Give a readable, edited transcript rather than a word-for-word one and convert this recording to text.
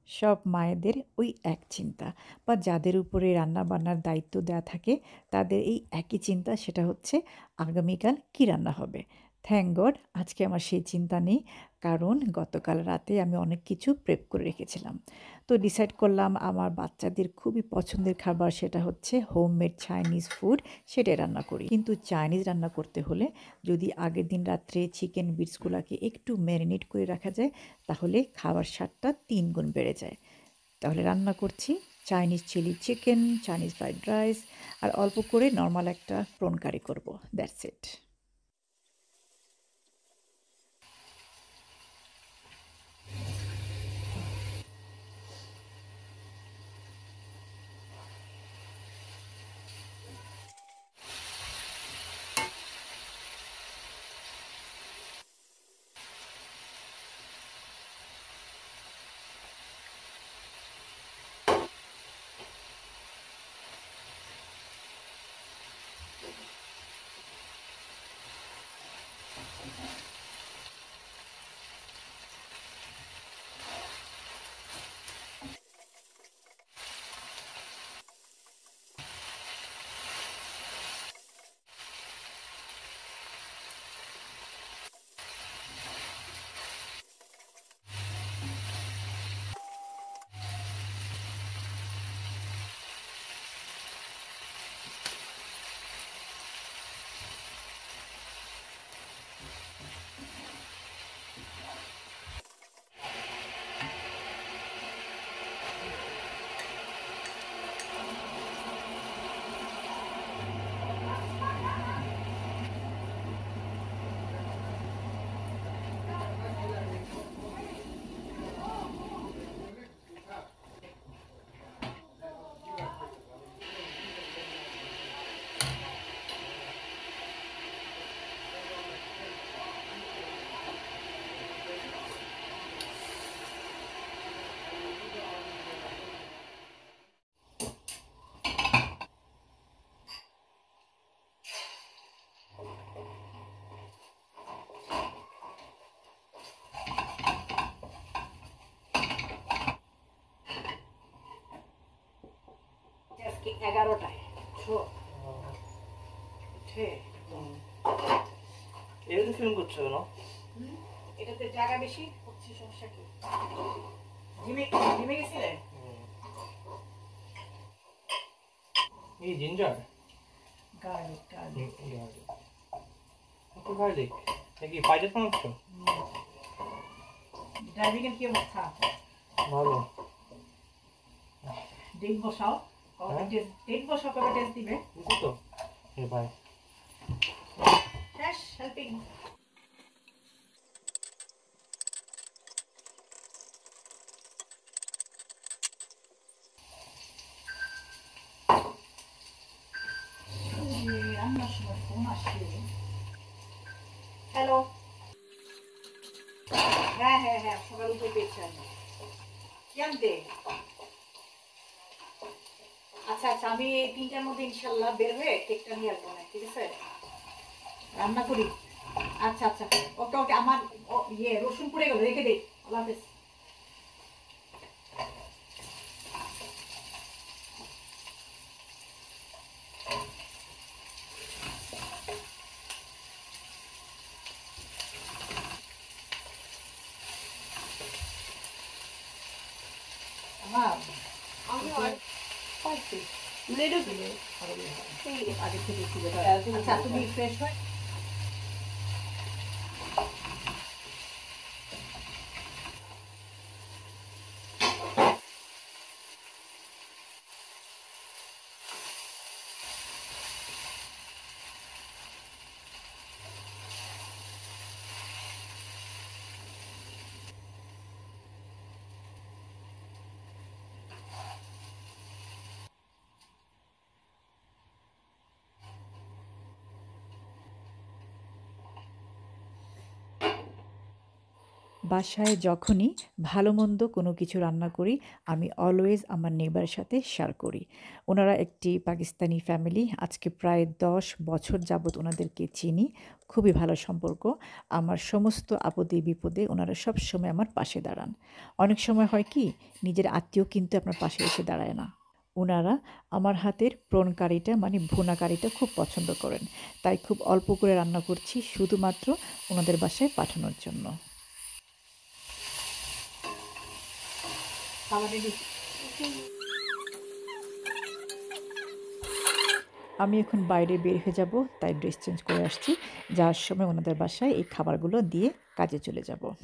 সব মায়েদের ওই এক চিন্তা বা যাদের উপরে রান্না-বান্নার দায়িত্ব দেয়া থাকে তাদের এই একই চিন্তা সেটা হচ্ছে আগামীকাল কী রান্না হবে। থ্যাঙ্ক গড আজকে আমার সেই চিন্তা নেই। কারণ গতকাল রাতে আমি অনেক কিছু প্রেপ করে রেখেছিলাম। তো ডিসাইড করলাম আমার বাচ্চাদের খুবই পছন্দের খাবার সেটা হচ্ছে হোমমেড চাইনিজ ফুড সেটাই রান্না করি। কিন্তু চাইনিজ রান্না করতে হলে যদি আগের দিন রাত্রে চিকেন বিটসগুলাকে একটু ম্যারিনেট করে রাখা যায় তাহলে খাবার স্বাদটা ৩ গুণ বেড়ে যায়। তাহলে রান্না করছি Chinese chilli chicken, Chinese fried rice আর অল্প করে নরমাল একটা প্রন কারি করব। That's it. আজকে 11টায় এটাতে ফিল্ম করছো কেন? এটাতে জায়গা বেশি হচ্ছে সমস্যা কি? জিমে জিমে গেছিলে? এই জিঞ্জার গার্লিক গার্লিক কত গার্লিক কি পাইজাত বানাচ্ছো? ড্রাইভিং এর কি অবস্থা? ভালো। ডেট বসাও কবে টেস্ট ডেট বসাও কবে টেস্ট দিবে? বুঝছো তো এ ভাই শেষ হেল্পিং। রান্নার সময় ফোন আসছে। হ্যালো। হ্যাঁ হ্যাঁ হ্যাঁ সকাল উঠে পেয়েছি আমি। কি আনতে? আচ্ছা আচ্ছা আমি 3টার মধ্যে ইনশাল্লাহ বের হয়ে কেকটা নিয়ে আসবো না ঠিক আছে? রান্না করি। আচ্ছা আচ্ছা ওকে ওকে আমার রসুন পুড়ে গেল রেখে দে। আল্লাহ হাফেজ। আমার আমি পাইছি লেডু দিলে আগে থেকে একটু বেটার। আচ্ছা তুমি ফ্রেশ হয় বাসায় যখনই ভালো-মন্দ কোনো কিছু রান্না করি, আমি অলওয়েজ আমার নেইবারের সাথে শেয়ার করি। ওনারা একটি পাকিস্তানি ফ্যামিলি। আজকে প্রায় ১০ বছর যাবৎ ওনাদেরকে চিনি। খুবই ভালো সম্পর্ক। আমার সমস্ত আপদে-বিপদে ওনারা সবসময় আমার পাশে দাঁড়ান। অনেক সময় হয় কি, নিজের আত্মীয় কিন্তু আপনার পাশে এসে দাঁড়ায় না। উনারা আমার হাতের প্রন কারিটা মানে ভুনা কারিটা খুব পছন্দ করেন। তাই খুব অল্প করে রান্না করছি শুধুমাত্র ওনাদের বাসায় পাঠানোর জন্য। আমি এখন বাইরে বের হয়ে যাব, তাই ড্রেস চেঞ্জ করে আসছি। যাওয়ার সময় ওনাদের বাসায় এই খাবারগুলো দিয়ে কাজে চলে যাব।